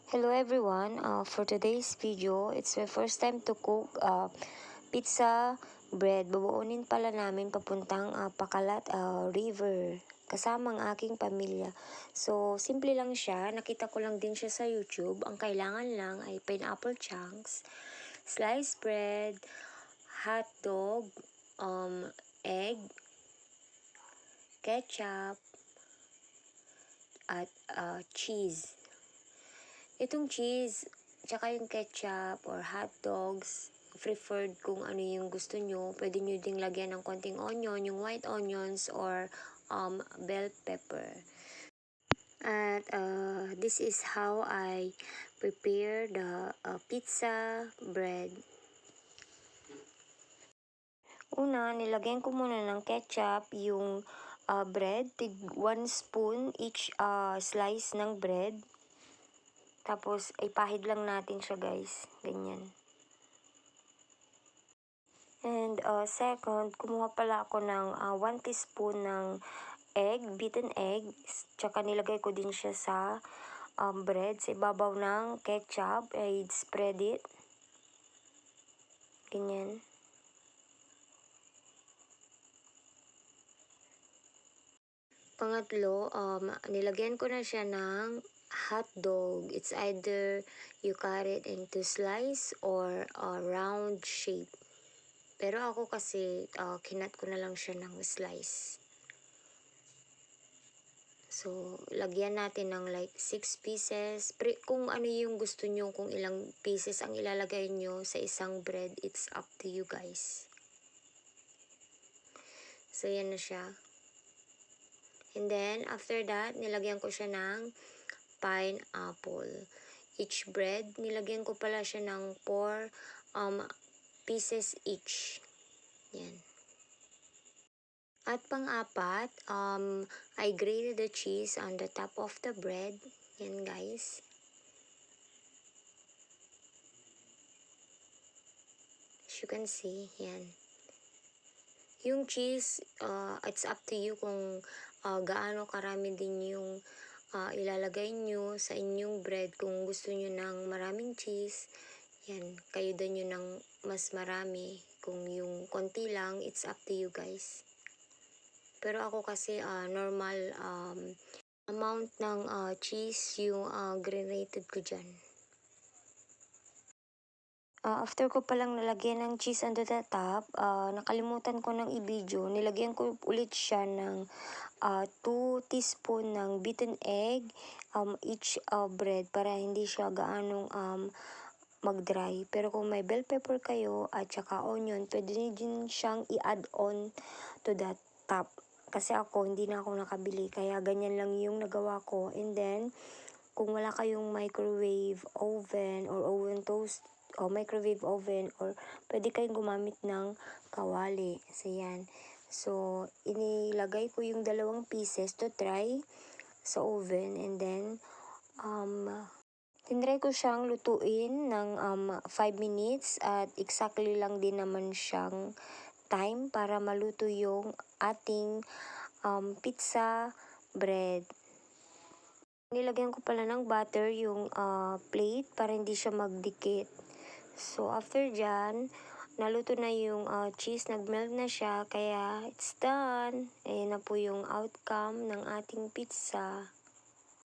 Hello everyone, for today's video, it's my first time to cook pizza bread. Babuunin pala namin papuntang Pakalat River kasama ang aking pamilya. So, simple lang siya. Nakita ko lang din siya sa YouTube. Ang kailangan lang ay pineapple chunks, sliced bread, hot dog, egg, ketchup, at cheese. Itong cheese, tsaka yung ketchup or hot dogs, preferred kung ano yung gusto nyo. Pwede nyo ding lagyan ng konting onion, yung white onions or bell pepper. At this is how I prepare the pizza bread. Una, nilagyan ko muna ng ketchup yung bread, 1 spoon each slice ng bread. Tapos, ipahid lang natin siya guys. Ganyan. And second, kumuha pala ako ng 1 teaspoon ng egg, beaten egg. Tsaka nilagay ko din siya sa bread. Sa ibabaw ng ketchup, I spread it. Ganyan. Pangatlo, nilagyan ko na siya ng hot dog. It's either you cut it into slice or round shape. Pero ako kasi, kinat ko na lang siya ng slice. So, lagyan natin ng like 6 pieces. Kung ano yung gusto nyo, kung ilang pieces ang ilalagay nyo sa isang bread, it's up to you guys. So, yan na siya. And then, after that, nilagyan ko siya ng pineapple. Each bread, nilagyan ko pala siya ng 4 pieces each. Yan. At pang-apat, I grated the cheese on the top of the bread. Yan guys. As you can see, yan. Yung cheese, it's up to you kung gaano karami din yung ilalagay nyo sa inyong bread. Kung gusto nyo ng maraming cheese, yan, kayo din nyo ng mas marami. Kung yung konti lang, it's up to you guys. Pero ako kasi normal amount ng cheese yung granated ko dyan. After ko palang nalagyan ng cheese on the top, nakalimutan ko ng i-video. Nilagyan ko ulit siya ng 2 teaspoon ng beaten egg each bread para hindi siya gaanong mag-dry. Pero kung may bell pepper kayo at saka onion, pwede din siyang i-add on to the top. Kasi ako, hindi na ako nakabili. Kaya ganyan lang yung nagawa ko. And then, kung wala kayong microwave oven or oven toast o microwave oven or pwede kayong gumamit ng kawali. So, yan. So, inilagay ko yung 2 pieces to try sa oven. And then, tinry ko siyang lutuin ng 5 minutes at exactly lang din naman siyang time para maluto yung ating pizza bread. Nilagyan ko pala ng butter yung plate para hindi siya magdikit. So, after dyan, naluto na yung cheese, nagmelt na siya, kaya it's done. Ayan na po yung outcome ng ating pizza.